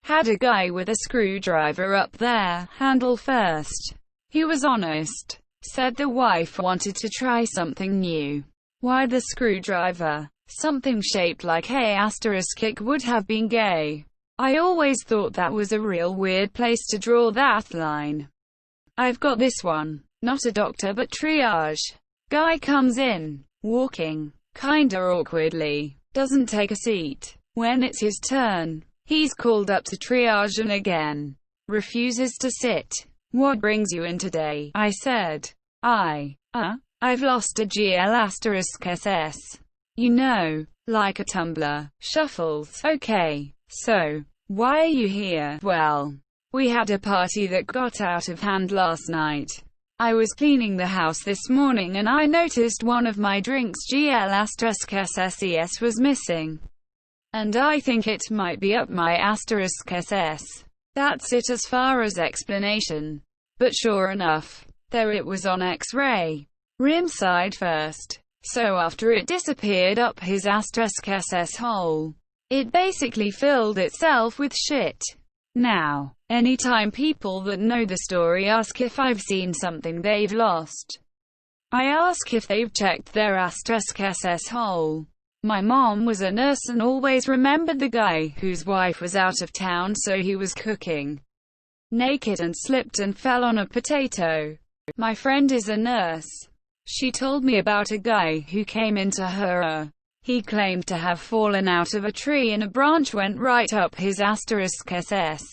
Had a guy with a screwdriver up there, handle first. He was honest. Said the wife wanted to try something new. Why the screwdriver? Something shaped like a asterisk kick would have been gay. I always thought that was a real weird place to draw that line. I've got this one. Not a doctor but triage. Guy comes in, walking, kinda awkwardly, doesn't take a seat. When it's his turn, he's called up to triage and again refuses to sit. What brings you in today? I said. I've lost a GL*SS. You know, like a tumbler. Shuffles. Okay. So, why are you here? Well, we had a party that got out of hand last night. I was cleaning the house this morning and I noticed one of my drinks GL*SS was missing. And I think it might be up my *SS. That's it as far as explanation. But sure enough, there it was on X-ray. Rim side first. So after it disappeared up his *SS hole, it basically filled itself with shit. Now, anytime people that know the story ask if I've seen something they've lost, I ask if they've checked their *SS hole. My mom was a nurse and always remembered the guy whose wife was out of town, so he was cooking naked and slipped and fell on a potato. My friend is a nurse. She told me about a guy who came into her. He claimed to have fallen out of a tree and a branch went right up his *SS.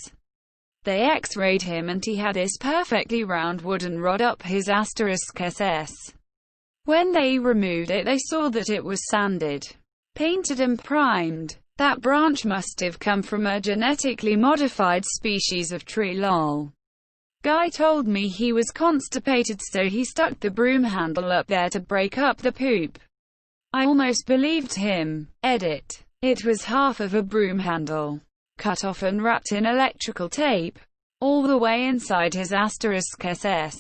They x-rayed him and he had this perfectly round wooden rod up his *SS. When they removed it, they saw that it was sanded, painted and primed. That branch must have come from a genetically modified species of tree. Lol. Guy told me he was constipated, so he stuck the broom handle up there to break up the poop. I almost believed him. Edit. It was half of a broom handle, cut off and wrapped in electrical tape, all the way inside his *SS.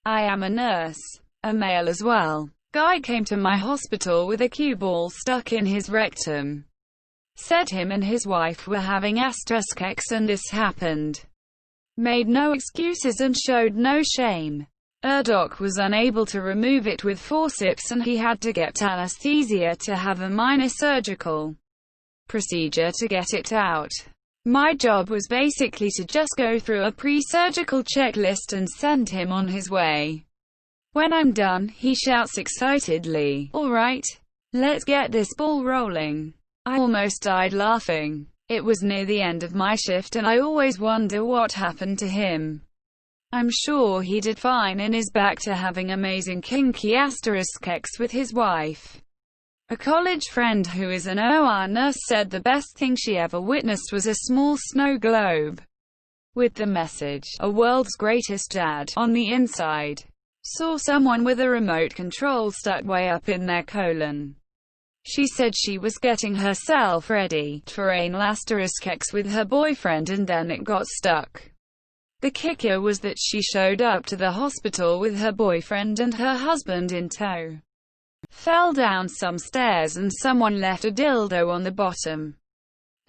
I am a nurse, a male as well. Guy came to my hospital with a cue ball stuck in his rectum. Said him and his wife were having *sex and this happened. Made no excuses and showed no shame. Doc was unable to remove it with forceps and he had to get anesthesia to have a minor surgical procedure to get it out. My job was basically to just go through a pre-surgical checklist and send him on his way. When I'm done, he shouts excitedly, "All right, let's get this ball rolling." I almost died laughing. It was near the end of my shift and I always wonder what happened to him. I'm sure he did fine and is back to having amazing kinky *sex with his wife. A college friend who is an OR nurse said the best thing she ever witnessed was a small snow globe with the message, "A world's greatest dad," on the inside. Saw someone with a remote control stuck way up in their colon. She said she was getting herself ready for anal *sex with her boyfriend and then it got stuck. The kicker was that she showed up to the hospital with her boyfriend and her husband in tow. Fell down some stairs and someone left a dildo on the bottom.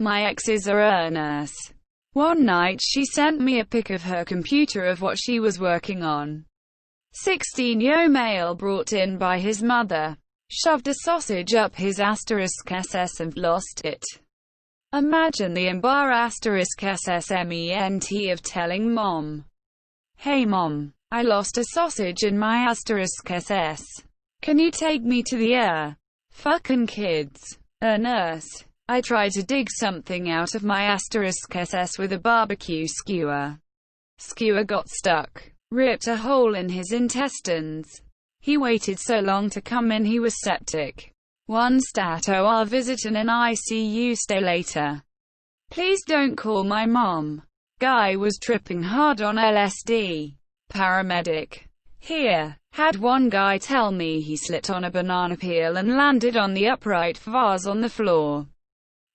My ex is a nurse. One night she sent me a pic of her computer of what she was working on. 16-year-old male brought in by his mother. Shoved a sausage up his *SS and lost it. Imagine the *SSMENT of telling mom, "Hey mom, I lost a sausage in my *SS. Can you take me to the fucking kids?" A nurse. I tried to dig something out of my *SS with a barbecue skewer. Skewer got stuck. Ripped a hole in his intestines. He waited so long to come in he was septic. One stat OR visit and an ICU stay later. Please don't call my mom. Guy was tripping hard on LSD. Paramedic. Here. Had one guy tell me he slipped on a banana peel and landed on the upright vase on the floor.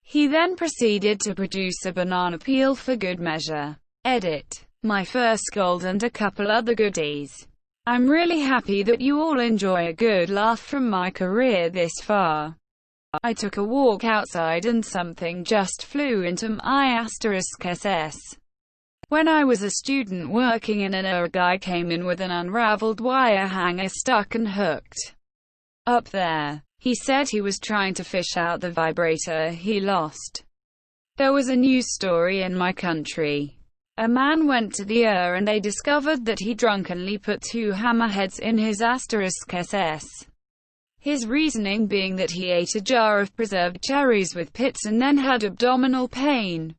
He then proceeded to produce a banana peel for good measure. Edit. My first gold and a couple other goodies. I'm really happy that you all enjoy a good laugh from my career this far. I took a walk outside and something just flew into my *SS. When I was a student working in a guy came in with an unraveled wire hanger stuck and hooked up there. He said he was trying to fish out the vibrator he lost. There was a news story in my country. A man went to the and they discovered that he drunkenly put 2 hammerheads in his *SS. His reasoning being that he ate a jar of preserved cherries with pits and then had abdominal pain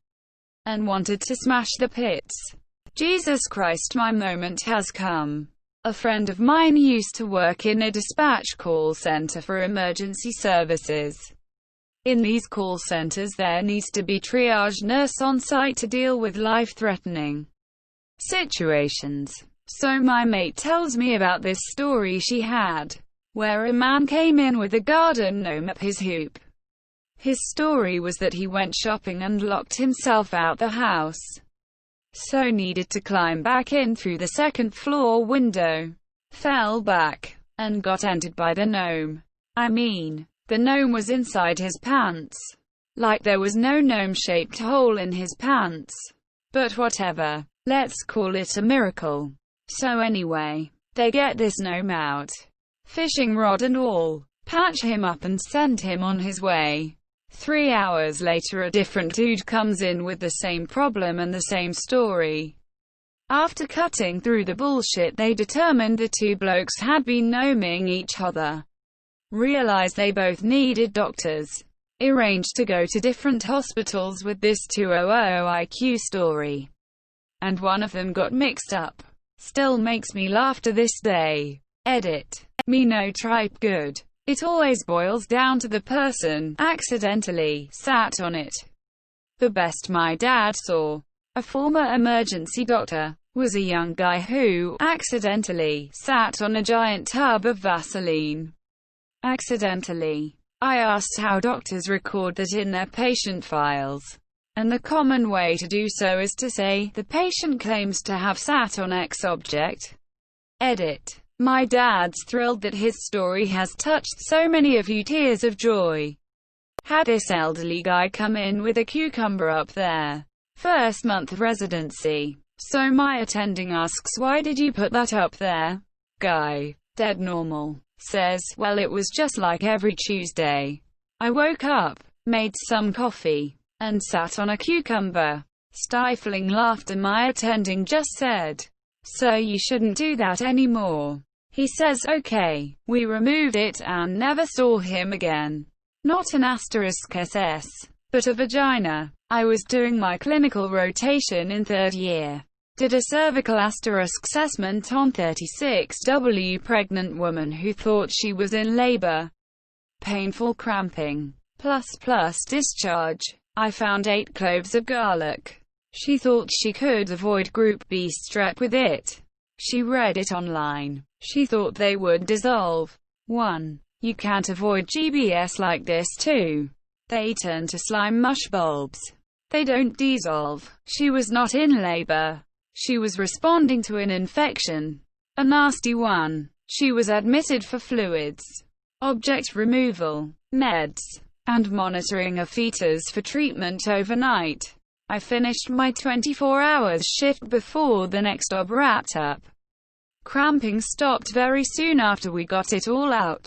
and wanted to smash the pits. Jesus Christ, my moment has come. A friend of mine used to work in a dispatch call center for emergency services. In these call centers there needs to be triage nurse on site to deal with life-threatening situations. So my mate tells me about this story she had, where a man came in with a garden gnome up his hoop. His story was that he went shopping and locked himself out the house, so needed to climb back in through the second-floor window, fell back, and got entered by the gnome. I mean, the gnome was inside his pants. Like there was no gnome-shaped hole in his pants. But whatever. Let's call it a miracle. So anyway, they get this gnome out, fishing rod and all, patch him up and send him on his way. 3 hours later a different dude comes in with the same problem and the same story. After cutting through the bullshit they determined the 2 blokes had been gnoming each other. Realized they both needed doctors. Arranged to go to different hospitals with this 200 IQ story. And one of them got mixed up. Still makes me laugh to this day. Edit. Me no tripe good. It always boils down to the person accidentally sat on it. The best my dad saw, a former emergency doctor, was a young guy who accidentally sat on a giant tub of Vaseline. Accidentally. I asked how doctors record that in their patient files. And the common way to do so is to say, the patient claims to have sat on X object. Edit. My dad's thrilled that his story has touched so many of you. Tears of joy. Had this elderly guy come in with a cucumber up there. First month of residency. So my attending asks, why did you put that up there? Guy, dead normal, says, well it was just like every Tuesday. I woke up, made some coffee, and sat on a cucumber. Stifling laughter. My attending just said, so you shouldn't do that anymore. He says okay. We removed it and never saw him again. Not an *SS, but a vagina. I was doing my clinical rotation in 3rd year. Did a cervical assessment on 36W pregnant woman who thought she was in labor. Painful cramping. Plus discharge. I found 8 cloves of garlic. She thought she could avoid group B strep with it. She read it online. She thought they would dissolve. 1. You can't avoid GBS like this too. They turn to slime mush bulbs. They don't dissolve. She was not in labor. She was responding to an infection. A nasty one. She was admitted for fluids, object removal, meds, and monitoring a fetus for treatment overnight. I finished my 24 hours shift before the next OB wrapped up. Cramping stopped very soon after we got it all out.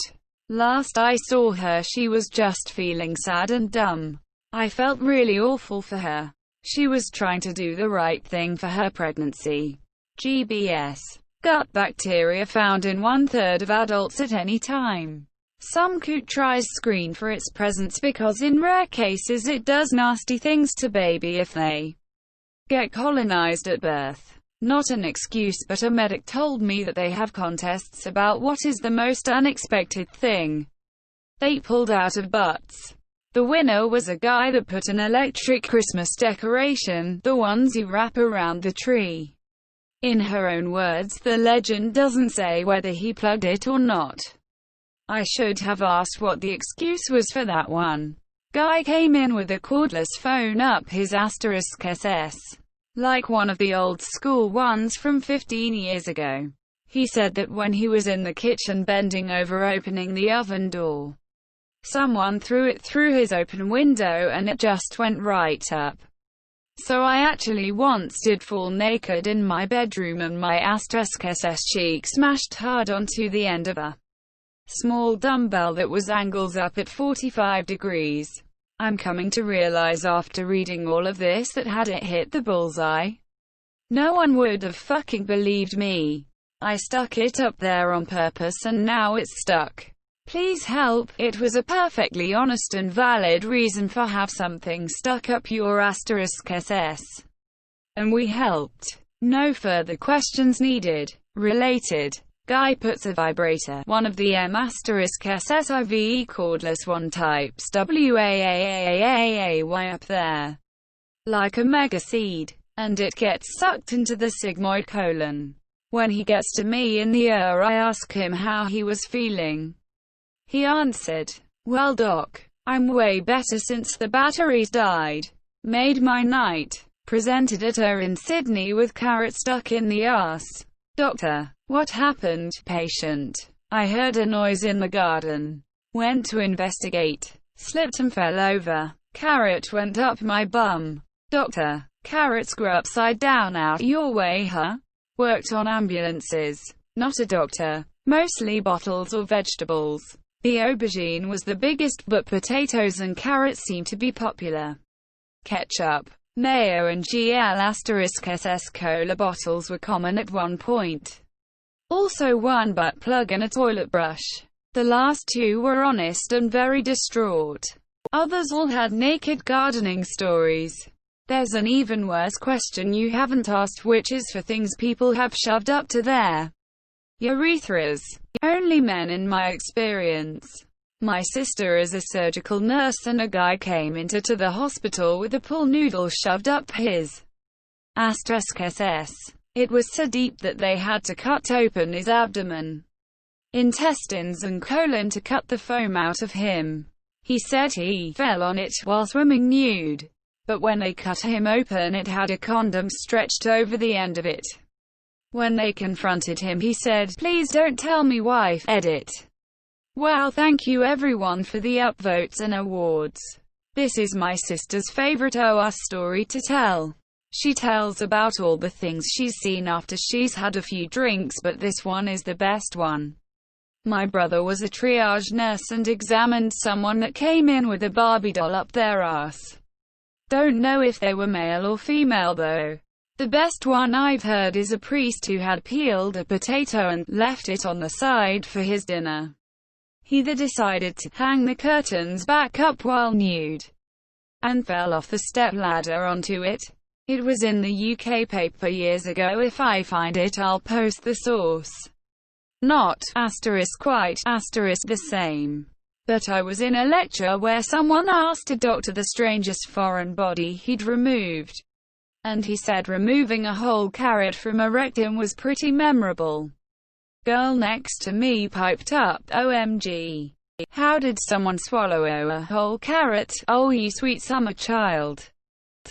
Last I saw her she was just feeling sad and dumb. I felt really awful for her. She was trying to do the right thing for her pregnancy. GBS. Gut bacteria found in 1/3 of adults at any time. Some could try screen for its presence because in rare cases it does nasty things to baby if they get colonized at birth. Not an excuse, but a medic told me that they have contests about what is the most unexpected thing they pulled out of butts. The winner was a guy that put an electric Christmas decoration, the ones you wrap around the tree. In her own words, the legend doesn't say whether he plugged it or not. I should have asked what the excuse was for that one. Guy came in with a cordless phone up his *SS. Like one of the old school ones from 15 years ago. He said that when he was in the kitchen bending over opening the oven door, Someone threw it through his open window and it just went right up. So I actually once did fall naked in my bedroom and my *SS cheek smashed hard onto the end of a small dumbbell that was angles up at 45 degrees. I'm coming to realize after reading all of this that had it hit the bullseye, no one would have fucking believed me. I stuck it up there on purpose and now it's stuck. Please help. It was a perfectly honest and valid reason for have something stuck up your *SS. And we helped. No further questions needed. Related. Guy puts a vibrator, one of the M***SSIV cordless one types WAAAAAY up there. Like a mega seed. And it gets sucked into the sigmoid colon. When he gets to me in the ear, I ask him how he was feeling. He answered, "Well doc, I'm way better since the batteries died." Made my night. Presented at her in Sydney with carrot stuck in the ass. Doctor, what happened? Patient, I heard a noise in the garden. Went to investigate. Slipped and fell over. Carrot went up my bum. Doctor, carrots grew upside down out your way, huh? Worked on ambulances. Not a doctor. Mostly bottles or vegetables. The aubergine was the biggest, but potatoes and carrots seemed to be popular. Ketchup, mayo and GL*SS cola bottles were common at one point. Also one butt plug and a toilet brush. The last two were honest and very distraught. Others all had naked gardening stories. There's an even worse question you haven't asked, which is for things people have shoved up to their urethras. Only men in my experience. My sister is a surgical nurse and a guy came into the hospital with a pool noodle shoved up his *SS. It was so deep that they had to cut open his abdomen, intestines and colon to cut the foam out of him. He said he fell on it while swimming nude. But when they cut him open, it had a condom stretched over the end of it. When they confronted him, he said, "Please don't tell me, wife." Edit. Wow, thank you everyone for the upvotes and awards. This is my sister's favorite OS story to tell. She tells about all the things she's seen after she's had a few drinks, but this one is the best one. My brother was a triage nurse and examined someone that came in with a Barbie doll up their ass. Don't know if they were male or female though. The best one I've heard is a priest who had peeled a potato and left it on the side for his dinner. He then decided to hang the curtains back up while nude and fell off the step ladder onto it. It was in the UK paper years ago. If I find it, I'll post the source. Not quite the same. But I was in a lecture where someone asked a doctor the strangest foreign body he'd removed. And he said removing a whole carrot from a rectum was pretty memorable. Girl next to me piped up, "OMG. How did someone swallow a whole carrot? Oh, you sweet summer child."